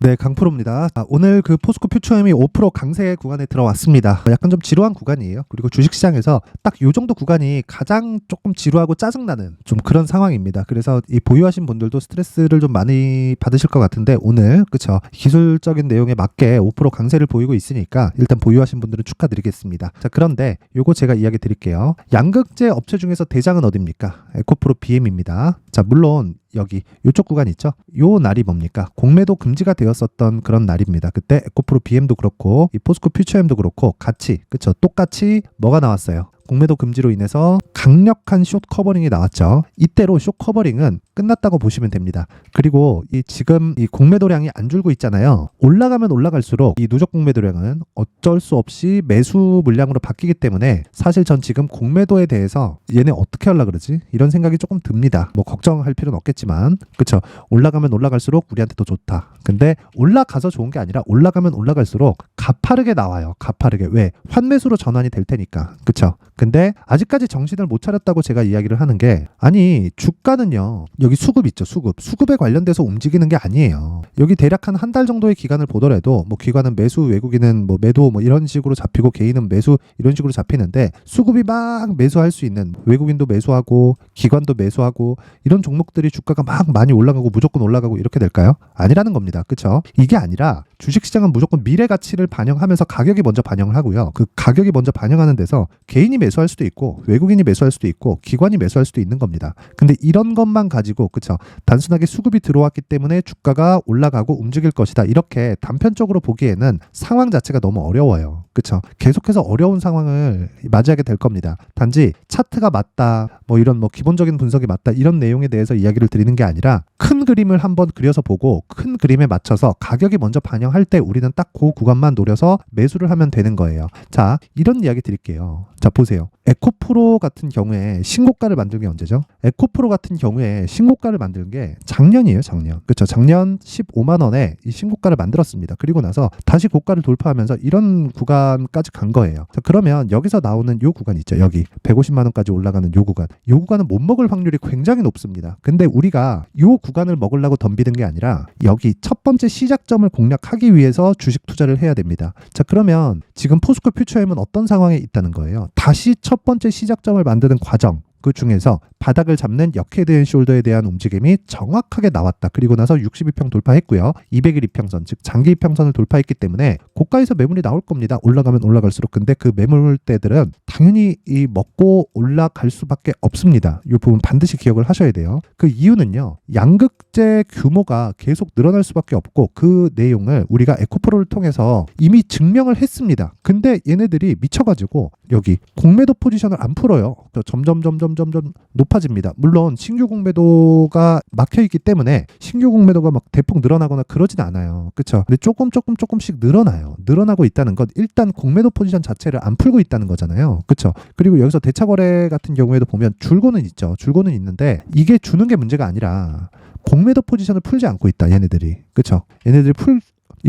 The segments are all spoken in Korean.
네, 강프로입니다. 오늘 그 포스코 퓨처엠이 5% 강세 구간에 들어왔습니다. 약간 좀 지루한 구간이에요. 그리고 주식시장에서 딱 이 정도 구간이 가장 조금 지루하고 짜증나는 좀 그런 상황입니다. 그래서 이 보유하신 분들도 스트레스를 좀 많이 받으실 것 같은데 오늘 그쵸 기술적인 내용에 맞게 5% 강세를 보이고 있으니까 일단 보유하신 분들은 축하드리겠습니다. 자, 그런데 요거 제가 이야기 드릴게요. 양극재 업체 중에서 대장은 어딥니까? 에코프로 BM입니다. 자, 물론 여기 요쪽 구간 있죠? 요 날이 뭡니까? 공매도 금지가 되었었던 그런 날입니다. 그때 에코프로 BM도 그렇고 이 포스코 퓨처엠도 그렇고 같이 그쵸? 똑같이 뭐가 나왔어요? 공매도 금지로 인해서 강력한 숏 커버링이 나왔죠. 이때로 숏 커버링은 끝났다고 보시면 됩니다. 그리고 이 지금 이 공매도량이 안 줄고 있잖아요. 올라가면 올라갈수록 이 누적 공매도량은 어쩔 수 없이 매수 물량으로 바뀌기 때문에 사실 전 지금 공매도에 대해서 얘네 어떻게 하려고 그러지? 이런 생각이 조금 듭니다. 뭐 걱정할 필요는 없겠지만 그쵸? 올라가면 올라갈수록 우리한테 더 좋다. 근데 올라가서 좋은 게 아니라 올라가면 올라갈수록 가파르게 나와요. 가파르게. 왜? 환매수로 전환이 될 테니까. 그쵸? 근데 아직까지 정신을 못 차렸다고 제가 이야기를 하는 게 아니 주가는요 여기 수급 있죠. 수급에 관련돼서 움직이는 게 아니에요. 여기 대략 한 달 정도의 기간을 보더라도 뭐 기관은 매수 외국인은 뭐 매도 뭐 이런 식으로 잡히고 개인은 매수 이런 식으로 잡히는데 수급이 막 매수할 수 있는 외국인도 매수하고 기관도 매수하고 이런 종목들이 주가가 막 많이 올라가고 무조건 올라가고 이렇게 될까요? 아니라는 겁니다. 그쵸? 이게 아니라 주식시장은 무조건 미래 가치를 반영하면서 가격이 먼저 반영을 하고요. 그 가격이 먼저 반영하는 데서 개인이 매수할 수도 있고 외국인이 매수할 수도 있고 기관이 매수할 수도 있는 겁니다. 근데 이런 것만 가지고 그쵸 단순하게 수급이 들어왔기 때문에 주가가 올라가고 움직일 것이다 이렇게 단편적으로 보기에는 상황 자체가 너무 어려워요. 그쵸 계속해서 어려운 상황을 맞이하게 될 겁니다. 단지 차트가 맞다 뭐 이런 뭐 기본적인 분석이 맞다 이런 내용에 대해서 이야기를 드리는 게 아니라 큰 그림을 한번 그려서 보고 큰 그림에 맞춰서 가격이 먼저 반영할 때 우리는 딱 그 구간만 노려서 매수를 하면 되는 거예요. 자, 이런 이야기 드릴게요. 자, 보세요. 에코프로 같은 경우에 신고가를 만든 게 언제죠? 에코프로 같은 경우에 신고가를 만든 게 작년이에요, 작년. 그렇죠. 작년 15만 원에 이 신고가를 만들었습니다. 그리고 나서 다시 고가를 돌파하면서 이런 구간까지 간 거예요. 자, 그러면 여기서 나오는 요 구간 있죠. 여기 150만 원까지 올라가는 요 구간. 요 구간은 못 먹을 확률이 굉장히 높습니다. 근데 우리가 요 구간을 먹으려고 덤비는 게 아니라 여기 첫 번째 시작점을 공략하기 위해서 주식 투자를 해야 됩니다. 자, 그러면 지금 포스코 퓨처엠은 어떤 상황에 있다는 거예요? 다시 첫 번째 시작점을 만드는 과정 그 중에서 바닥을 잡는 역헤드 앤 숄더에 대한 움직임이 정확하게 나왔다. 그리고 나서 62평 돌파했고요. 200일 이평선, 즉 장기 이평선을 돌파했기 때문에 고가에서 매물이 나올 겁니다. 올라가면 올라갈수록. 근데 그 매물대들은 당연히 이 먹고 올라갈 수밖에 없습니다. 이 부분 반드시 기억을 하셔야 돼요. 그 이유는요. 양극재 규모가 계속 늘어날 수밖에 없고 그 내용을 우리가 에코프로를 통해서 이미 증명을 했습니다. 근데 얘네들이 미쳐가지고 여기 공매도 포지션을 안 풀어요. 점점 높아집니다. 물론 신규 공매도가 막혀있기 때문에 신규 공매도가 막 대폭 늘어나거나 그러진 않아요. 그쵸? 근데 조금씩 늘어나요. 늘어나고 있다는 건 일단 공매도 포지션 자체를 안 풀고 있다는 거잖아요. 그쵸? 그리고 여기서 대차거래 같은 경우에도 보면 줄고는 있죠. 줄고는 있는데 이게 주는 게 문제가 아니라 공매도 포지션을 풀지 않고 있다. 얘네들이. 그쵸? 얘네들이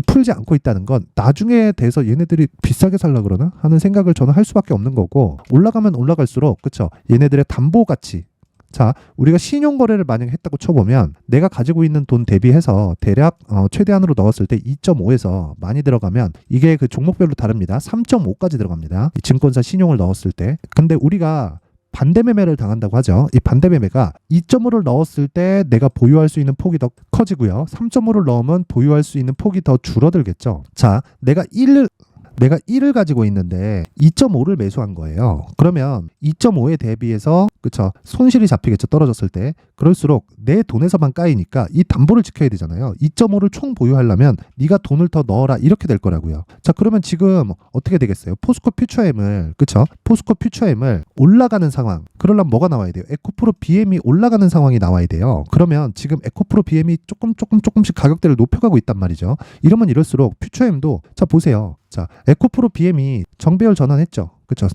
풀지 않고 있다는 건 나중에 돼서 얘네들이 비싸게 살라 그러나 하는 생각을 저는 할 수밖에 없는 거고 올라가면 올라갈수록 그쵸 얘네들의 담보 가치 자 우리가 신용거래를 만약에 했다고 쳐보면 내가 가지고 있는 돈 대비해서 대략 최대한으로 넣었을 때 2.5에서 많이 들어가면 이게 그 종목별로 다릅니다. 3.5까지 들어갑니다. 이 증권사 신용을 넣었을 때 근데 우리가 반대 매매를 당한다고 하죠. 이 반대 매매가 2.5를 넣었을 때 내가 보유할 수 있는 폭이 더 커지고요. 3.5를 넣으면 보유할 수 있는 폭이 더 줄어들겠죠. 자, 내가 1을 가지고 있는데 2.5를 매수한 거예요. 그러면 2.5에 대비해서 그쵸 손실이 잡히겠죠. 떨어졌을 때. 그럴수록 내 돈에서만 까이니까 이 담보를 지켜야 되잖아요. 2.5를 총 보유하려면 네가 돈을 더 넣어라 이렇게 될 거라고요. 자, 그러면 지금 어떻게 되겠어요? 포스코 퓨처엠을 그쵸? 포스코 퓨처엠을 올라가는 상황. 그러려면 뭐가 나와야 돼요? 에코프로 BM이 올라가는 상황이 나와야 돼요. 그러면 지금 에코프로 BM이 조금씩 가격대를 높여가고 있단 말이죠. 이러면 이럴수록 퓨처엠도 자 보세요. 자, 에코프로 BM이 정배열 전환했죠. 그쵸?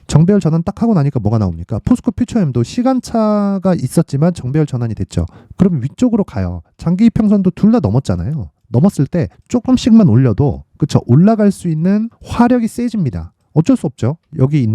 정배열 전환 딱 하고 나니까 뭐가 나옵니까? 포스코 퓨처엠도 시간차가 있었지만 정배열 전환이 됐죠. 그러면 위쪽으로 가요. 장기 이평선도 둘 다 넘었잖아요. 넘었을 때 조금씩만 올려도 그쵸? 올라갈 수 있는 화력이 세집니다. 어쩔 수 없죠. 여기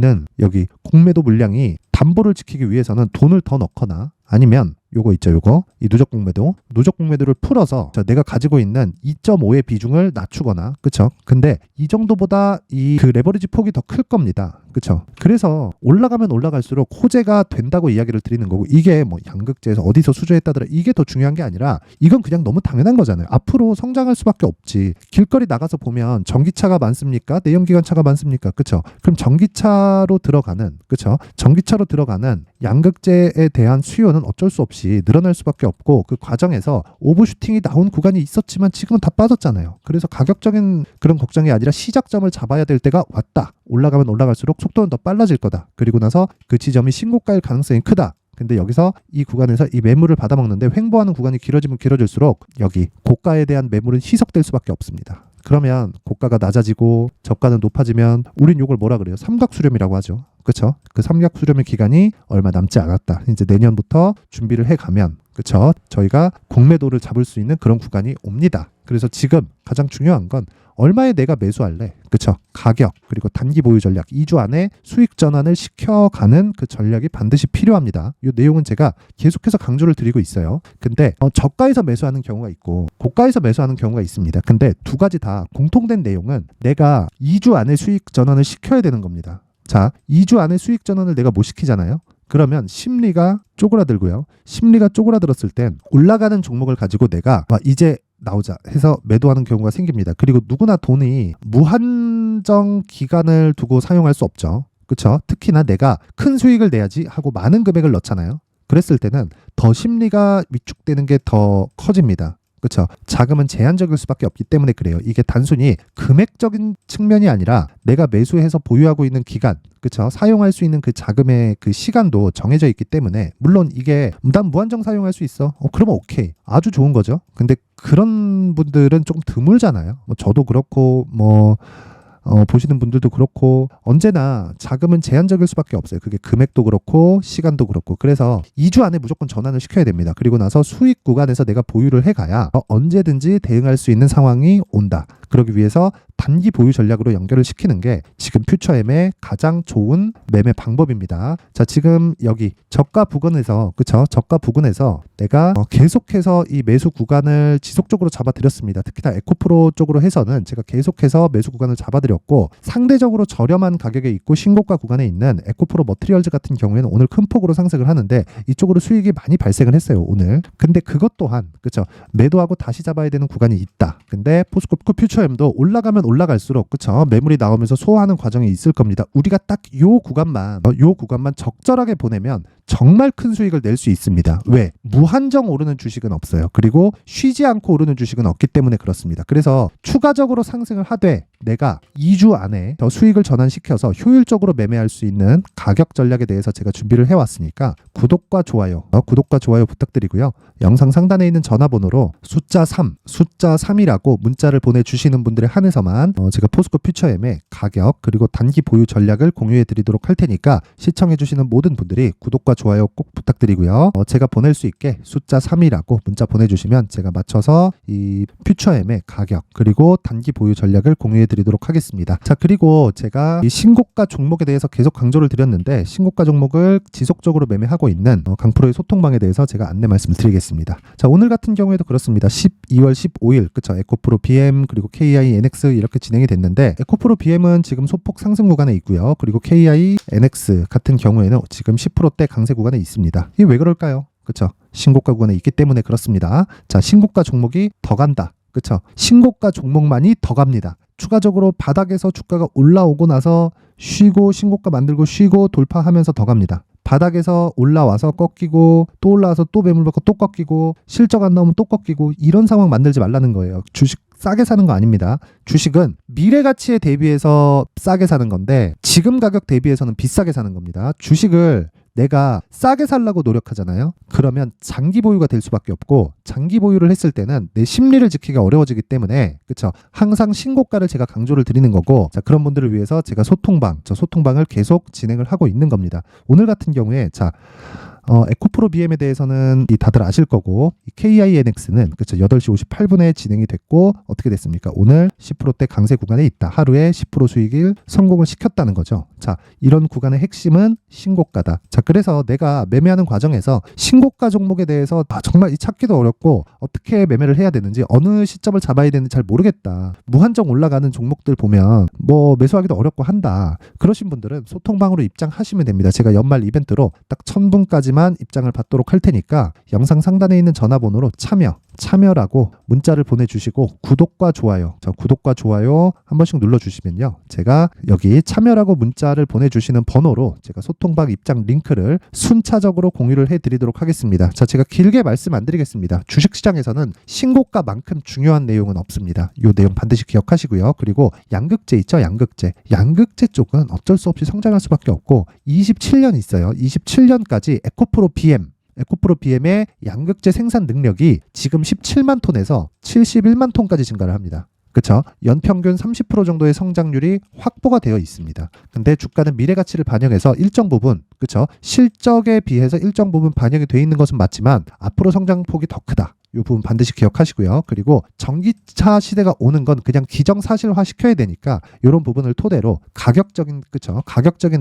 공매도 물량이 담보를 지키기 위해서는 돈을 더 넣거나 아니면 요거 있죠, 요거. 이 누적 공매도를 풀어서 내가 가지고 있는 2.5의 비중을 낮추거나, 그쵸? 근데 이 정도보다 그 레버리지 폭이 더 클 겁니다. 그쵸? 그래서 올라가면 올라갈수록 호재가 된다고 이야기를 드리는 거고, 이게 뭐 양극재에서 어디서 수주했다더라, 이게 더 중요한 게 아니라 이건 그냥 너무 당연한 거잖아요. 앞으로 성장할 수밖에 없지. 길거리 나가서 보면 전기차가 많습니까? 내연기관차가 많습니까? 그쵸? 그럼 전기차로 들어가는, 그쵸? 전기차로 들어가는 양극재에 대한 수요는 어쩔 수 없이 늘어날 수밖에 없고, 그 과정에서 오버슈팅이 나온 구간이 있었지만 지금은 다 빠졌잖아요. 그래서 가격적인 그런 걱정이 아니라 시작점을 잡아야 될 때가 왔다. 올라가면 올라갈수록 속도는 더 빨라질 거다. 그리고 나서 그 지점이 신고가일 가능성이 크다. 근데 여기서 이 구간에서 이 매물을 받아먹는데 횡보하는 구간이 길어지면 길어질수록 여기 고가에 대한 매물은 희석될 수밖에 없습니다. 그러면 고가가 낮아지고 저가는 높아지면 우린 이걸 뭐라 그래요? 삼각수렴이라고 하죠. 그쵸? 그 삼각수렴의 기간이 얼마 남지 않았다. 이제 내년부터 준비를 해가면, 그쵸? 저희가 공매도를 잡을 수 있는 그런 구간이 옵니다. 그래서 지금 가장 중요한 건 얼마에 내가 매수할래? 그쵸? 가격, 그리고 단기 보유 전략, 2주 안에 수익 전환을 시켜가는 그 전략이 반드시 필요합니다. 이 내용은 제가 계속해서 강조를 드리고 있어요. 근데 저가에서 매수하는 경우가 있고 고가에서 매수하는 경우가 있습니다. 근데 두 가지 다 공통된 내용은 내가 2주 안에 수익 전환을 시켜야 되는 겁니다. 자, 2주 안에 수익 전환을 내가 못 시키잖아요. 그러면 심리가 쪼그라들고요. 심리가 쪼그라들었을 땐 올라가는 종목을 가지고 내가 이제 나오자 해서 매도하는 경우가 생깁니다. 그리고 누구나 돈이 무한정 기간을 두고 사용할 수 없죠. 그렇죠? 특히나 내가 큰 수익을 내야지 하고 많은 금액을 넣잖아요. 그랬을 때는 더 심리가 위축되는 게 더 커집니다. 그렇죠? 자금은 제한적일 수밖에 없기 때문에 그래요. 이게 단순히 금액적인 측면이 아니라 내가 매수해서 보유하고 있는 기간, 그렇죠? 사용할 수 있는 그 자금의 그 시간도 정해져 있기 때문에, 물론 이게 난 무한정 사용할 수 있어. 그러면 오케이. 아주 좋은 거죠. 근데 그런 분들은 좀 드물잖아요. 저도 그렇고 보시는 분들도 그렇고, 언제나 자금은 제한적일 수밖에 없어요. 그게 금액도 그렇고 시간도 그렇고. 그래서 2주 안에 무조건 전환을 시켜야 됩니다. 그리고 나서 수익 구간에서 내가 보유를 해가야 언제든지 대응할 수 있는 상황이 온다. 그러기 위해서 단기 보유 전략으로 연결을 시키는 게 지금 퓨처엠의 가장 좋은 매매 방법입니다. 자, 지금 여기 저가 부근에서, 그쵸? 저가 부근에서 내가 계속해서 이 매수 구간을 지속적으로 잡아드렸습니다. 특히나 에코프로 쪽으로 해서는 제가 계속해서 매수 구간을 잡아드렸고, 상대적으로 저렴한 가격에 있고 신고가 구간에 있는 에코프로 머티리얼즈 같은 경우에는 오늘 큰 폭으로 상승을 하는데 이쪽으로 수익이 많이 발생을 했어요, 오늘. 근데 그것 또한, 그쵸? 매도하고 다시 잡아야 되는 구간이 있다. 근데 포스코 퓨처엠도 올라가면 올라갈수록, 그쵸? 매물이 나오면서 소화하는 과정이 있을 겁니다. 우리가 딱 요 구간만 적절하게 보내면 정말 큰 수익을 낼 수 있습니다. 왜? 무한정 오르는 주식은 없어요. 그리고 쉬지 않고 오르는 주식은 없기 때문에 그렇습니다. 그래서 추가적으로 상승을 하되 내가 2주 안에 더 수익을 전환시켜서 효율적으로 매매할 수 있는 가격 전략에 대해서 제가 준비를 해왔으니까 구독과 좋아요 부탁드리고요. 영상 상단에 있는 전화번호로 숫자 3이라고 문자를 보내주시는 분들에 한해서만 제가 포스코 퓨처엠의 가격 그리고 단기 보유 전략을 공유해 드리도록 할 테니까 시청해 주시는 모든 분들이 구독과 좋아요 꼭 부탁드리고요. 제가 보낼 수 있게 숫자 3이라고 문자 보내주시면 제가 맞춰서 이 퓨처엠의 가격 그리고 단기 보유 전략을 공유해 드리도록 하겠습니다. 자, 그리고 제가 이 신고가 종목에 대해서 계속 강조를 드렸는데 신고가 종목을 지속적으로 매매하고 있는 강프로의 소통방에 대해서 제가 안내 말씀을 드리겠습니다. 자, 오늘 같은 경우에도 그렇습니다. 12월 15일 그쵸? 에코프로 BM 그리고 KI NX 이렇게 진행이 됐는데 에코프로 BM은 지금 소폭 상승 구간에 있고요. 그리고 KI NX 같은 경우에는 지금 10%대 강세 구간에 있습니다. 이게 왜 그럴까요? 그쵸? 신고가 구간에 있기 때문에 그렇습니다. 자, 신고가 종목이 더 간다. 그쵸? 신고가 종목만이 더 갑니다. 추가적으로 바닥에서 주가가 올라오고 나서 쉬고 신고가 만들고 쉬고 돌파하면서 더 갑니다. 바닥에서 올라와서 꺾이고 또 올라와서 또 매물 받고 또 꺾이고 실적 안 나오면 또 꺾이고 이런 상황 만들지 말라는 거예요. 주식 싸게 사는 거 아닙니다. 주식은 미래 가치에 대비해서 싸게 사는 건데 지금 가격 대비해서는 비싸게 사는 겁니다. 주식을 내가 싸게 살려고 노력하잖아요. 그러면 장기 보유가 될 수밖에 없고 장기 보유를 했을 때는 내 심리를 지키기가 어려워지기 때문에 그쵸? 항상 신고가를 제가 강조를 드리는 거고 자, 그런 분들을 위해서 제가 소통방을 계속 진행을 하고 있는 겁니다. 오늘 같은 경우에 자 에코프로 BM에 대해서는 다들 아실 거고, 이 KINX는 그쵸 8시 58분에 진행이 됐고 어떻게 됐습니까? 오늘 10%대 강세 구간에 있다. 하루에 10% 수익을 성공을 시켰다는 거죠. 자, 이런 구간의 핵심은 신고가다. 자, 그래서 내가 매매하는 과정에서 신고가 종목에 대해서 정말 찾기도 어렵고 어떻게 매매를 해야 되는지, 어느 시점을 잡아야 되는지 잘 모르겠다. 무한정 올라가는 종목들 보면 뭐 매수하기도 어렵고 한다. 그러신 분들은 소통방으로 입장하시면 됩니다. 제가 연말 이벤트로 딱 1000분까지만 입장을 받도록 할 테니까 영상 상단에 있는 전화번호로 참여라고 문자를 보내주시고 구독과 좋아요, 구독과 좋아요 한 번씩 눌러주시면요, 제가 여기 참여라고 문자를 보내주시는 번호로 제가 소통방 입장 링크를 순차적으로 공유를 해드리도록 하겠습니다. 자, 제가 길게 말씀 안 드리겠습니다. 주식시장에서는 신고가만큼 중요한 내용은 없습니다. 이 내용 반드시 기억하시고요. 그리고 양극재 있죠? 양극재 쪽은 어쩔 수 없이 성장할 수밖에 없고 27년 있어요. 27년까지 에코프로 BM의 양극재 생산 능력이 지금 17만 톤에서 71만 톤까지 증가를 합니다. 그렇죠? 연평균 30% 정도의 성장률이 확보가 되어 있습니다. 근데 주가는 미래 가치를 반영해서 일정 부분, 그렇죠? 실적에 비해서 일정 부분 반영이 되어 있는 것은 맞지만 앞으로 성장폭이 더 크다. 이 부분 반드시 기억하시고요. 그리고 전기차 시대가 오는 건 그냥 기정사실화 시켜야 되니까 이런 부분을 토대로 가격적인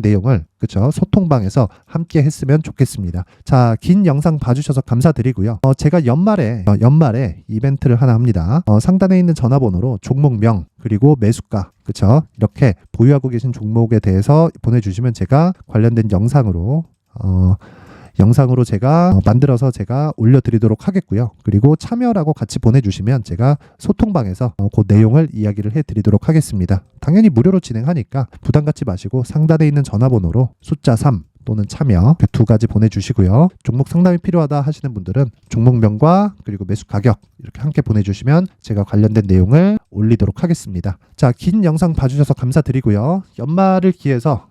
내용을 소통방에서 함께 했으면 좋겠습니다. 자, 긴 영상 봐주셔서 감사드리고요. 제가 연말에 이벤트를 하나 합니다. 상단에 있는 전화번호로 종목명 그리고 매수가, 이렇게 보유하고 계신 종목에 대해서 보내주시면 제가 관련된 영상으로 제가 만들어서 제가 올려드리도록 하겠고요. 그리고 참여라고 같이 보내주시면 제가 소통방에서 그 내용을 이야기를 해드리도록 하겠습니다. 당연히 무료로 진행하니까 부담 갖지 마시고 상단에 있는 전화번호로 숫자 3 또는 참여 두 가지 보내주시고요. 종목 상담이 필요하다 하시는 분들은 종목명과 그리고 매수 가격 이렇게 함께 보내주시면 제가 관련된 내용을 올리도록 하겠습니다. 자, 긴 영상 봐주셔서 감사드리고요. 연말을 기해서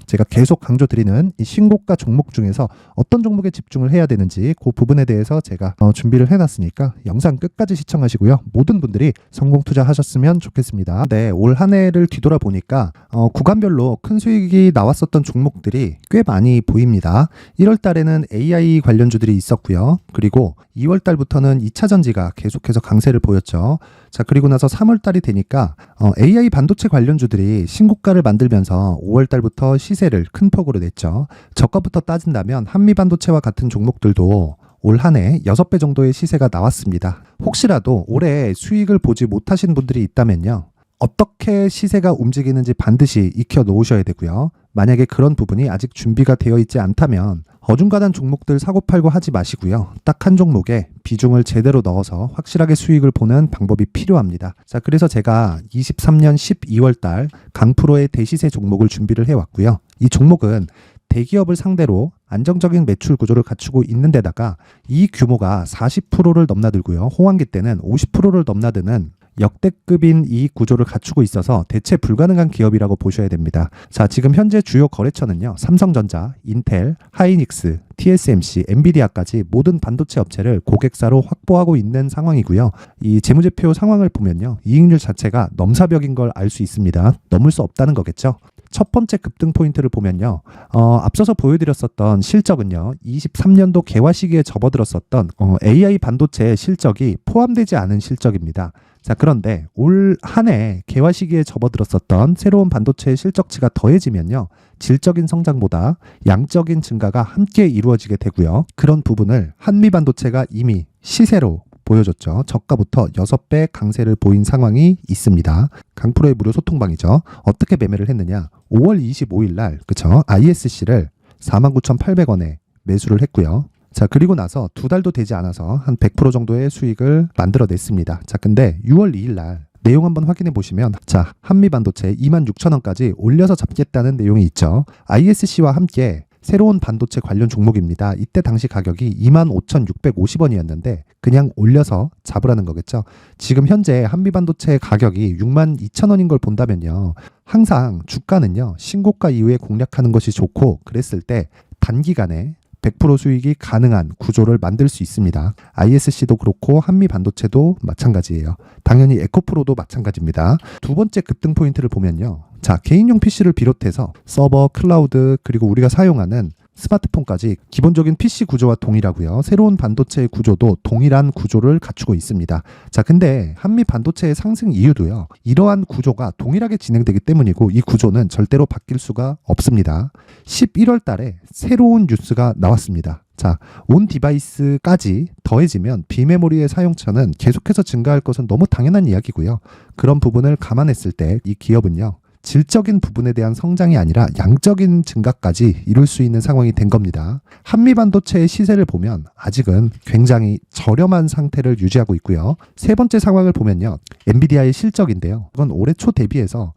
제가 계속 강조드리는 이 신고가 종목 중에서 어떤 종목에 집중을 해야 되는지 그 부분에 대해서 제가 준비를 해놨으니까 영상 끝까지 시청하시고요. 모든 분들이 성공 투자하셨으면 좋겠습니다. 네, 올 한 해를 뒤돌아보니까 구간별로 큰 수익이 나왔었던 종목들이 꽤 많이 보입니다. 1월 달에는 AI 관련주들이 있었고요. 그리고 2월 달부터는 2차 전지가 계속해서 강세를 보였죠. 자, 그리고 나서 3월 달이 되니까 AI 반도체 관련주들이 신고가를 만들면서 5월 달부터 시세를 큰 폭으로 냈죠. 저가부터 따진다면 한미반도체와 같은 종목들도 올 한 해 6배 정도의 시세가 나왔습니다. 혹시라도 올해 수익을 보지 못하신 분들이 있다면요, 어떻게 시세가 움직이는지 반드시 익혀 놓으셔야 되고요. 만약에 그런 부분이 아직 준비가 되어 있지 않다면 어중간한 종목들 사고팔고 하지 마시고요. 딱 한 종목에 비중을 제대로 넣어서 확실하게 수익을 보는 방법이 필요합니다. 자, 그래서 제가 23년 12월 달 강프로의 대시세 종목을 준비를 해왔고요. 이 종목은 대기업을 상대로 안정적인 매출 구조를 갖추고 있는 데다가 이 규모가 40%를 넘나들고요. 호황기 때는 50%를 넘나드는 역대급인 이익 구조를 갖추고 있어서 대체 불가능한 기업이라고 보셔야 됩니다. 자, 지금 현재 주요 거래처는요, 삼성전자, 인텔, 하이닉스, TSMC, 엔비디아까지 모든 반도체 업체를 고객사로 확보하고 있는 상황이고요. 이 재무제표 상황을 보면요, 이익률 자체가 넘사벽인 걸 알 수 있습니다. 넘을 수 없다는 거겠죠. 첫 번째 급등 포인트를 보면요, 앞서서 보여드렸었던 실적은요, 23년도 개화 시기에 접어들었었던 AI 반도체의 실적이 포함되지 않은 실적입니다. 자, 그런데 올 한 해 개화 시기에 접어들었었던 새로운 반도체의 실적치가 더해지면요, 질적인 성장보다 양적인 증가가 함께 이루어지게 되고요. 그런 부분을 한미반도체가 이미 시세로 보여줬죠. 저가부터 6배 강세를 보인 상황이 있습니다. 강프로의 무료 소통방이죠. 어떻게 매매를 했느냐? 5월 25일 날, ISC를 49,800원에 매수를 했고요. 자, 그리고 나서 2달도 되지 않아서 한 100% 정도의 수익을 만들어냈습니다. 자, 근데 6월 2일 날 내용 한번 확인해 보시면, 자, 한미반도체 26,000원까지 올려서 잡겠다는 내용이 있죠. ISC와 함께 새로운 반도체 관련 종목입니다. 이때 당시 가격이 25,650원이었는데 그냥 올려서 잡으라는 거겠죠. 지금 현재 한미반도체 가격이 62,000원인 걸 본다면요, 항상 주가는요, 신고가 이후에 공략하는 것이 좋고, 그랬을 때 단기간에 100% 수익이 가능한 구조를 만들 수 있습니다. ISC도 그렇고 한미반도체도 마찬가지예요. 당연히 에코프로도 마찬가지입니다. 두 번째 급등 포인트를 보면요, 자, 개인용 PC를 비롯해서 서버, 클라우드, 그리고 우리가 사용하는 스마트폰까지 기본적인 PC 구조와 동일하고요. 새로운 반도체의 구조도 동일한 구조를 갖추고 있습니다. 자, 근데 한미 반도체의 상승 이유도요. 이러한 구조가 동일하게 진행되기 때문이고 이 구조는 절대로 바뀔 수가 없습니다. 11월 달에 새로운 뉴스가 나왔습니다. 자, 온 디바이스까지 더해지면 비메모리의 사용처는 계속해서 증가할 것은 너무 당연한 이야기고요. 그런 부분을 감안했을 때 이 기업은요. 질적인 부분에 대한 성장이 아니라 양적인 증가까지 이룰 수 있는 상황이 된 겁니다. 한미 반도체의 시세를 보면 아직은 굉장히 저렴한 상태를 유지하고 있고요. 세 번째 상황을 보면요. 엔비디아의 실적인데요. 이건 올해 초 대비해서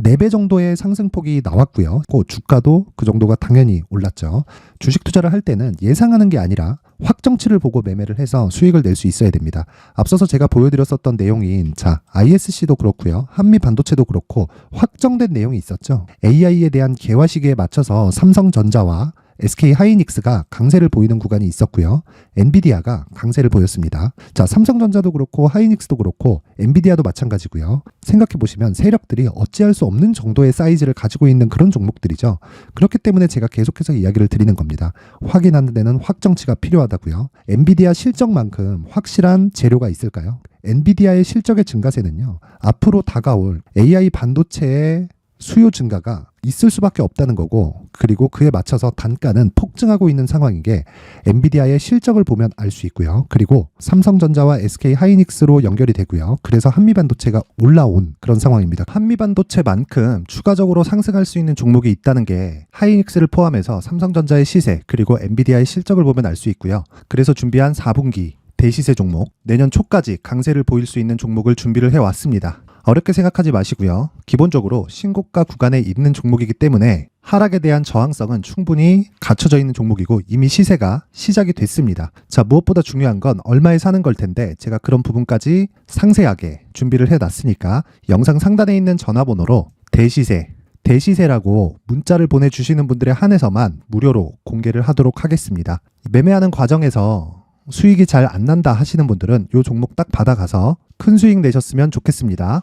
4배 정도의 상승폭이 나왔고요. 주가도 그 정도가 당연히 올랐죠. 주식 투자를 할 때는 예상하는 게 아니라 확정치를 보고 매매를 해서 수익을 낼 수 있어야 됩니다. 앞서서 제가 보여드렸었던 내용인 ISC도 그렇고요. 한미 반도체도 그렇고 확정된 내용이 있었죠. AI에 대한 개화 시기에 맞춰서 삼성전자와 SK 하이닉스가 강세를 보이는 구간이 있었고요. 엔비디아가 강세를 보였습니다. 자, 삼성전자도 그렇고 하이닉스도 그렇고 엔비디아도 마찬가지고요. 생각해 보시면 세력들이 어찌할 수 없는 정도의 사이즈를 가지고 있는 그런 종목들이죠. 그렇기 때문에 제가 계속해서 이야기를 드리는 겁니다. 확인하는 데는 확정치가 필요하다고요. 엔비디아 실적만큼 확실한 재료가 있을까요? 엔비디아의 실적의 증가세는요. 앞으로 다가올 AI 반도체의 수요 증가가 있을 수밖에 없다는 거고, 그리고 그에 맞춰서 단가는 폭증하고 있는 상황인 게 엔비디아의 실적을 보면 알 수 있고요. 그리고 삼성전자와 SK 하이닉스로 연결이 되고요. 그래서 한미반도체가 올라온 그런 상황입니다. 한미반도체만큼 추가적으로 상승할 수 있는 종목이 있다는 게 하이닉스를 포함해서 삼성전자의 시세 그리고 엔비디아의 실적을 보면 알 수 있고요. 그래서 준비한 4분기 대시세 종목, 내년 초까지 강세를 보일 수 있는 종목을 준비를 해왔습니다. 어렵게 생각하지 마시고요. 기본적으로 신고가 구간에 있는 종목이기 때문에 하락에 대한 저항성은 충분히 갖춰져 있는 종목이고 이미 시세가 시작이 됐습니다. 자, 무엇보다 중요한 건 얼마에 사는 걸 텐데 제가 그런 부분까지 상세하게 준비를 해놨으니까 영상 상단에 있는 전화번호로 대시세라고 문자를 보내주시는 분들에 한해서만 무료로 공개를 하도록 하겠습니다. 매매하는 과정에서 수익이 잘 안 난다 하시는 분들은 이 종목 딱 받아가서 큰 수익 내셨으면 좋겠습니다.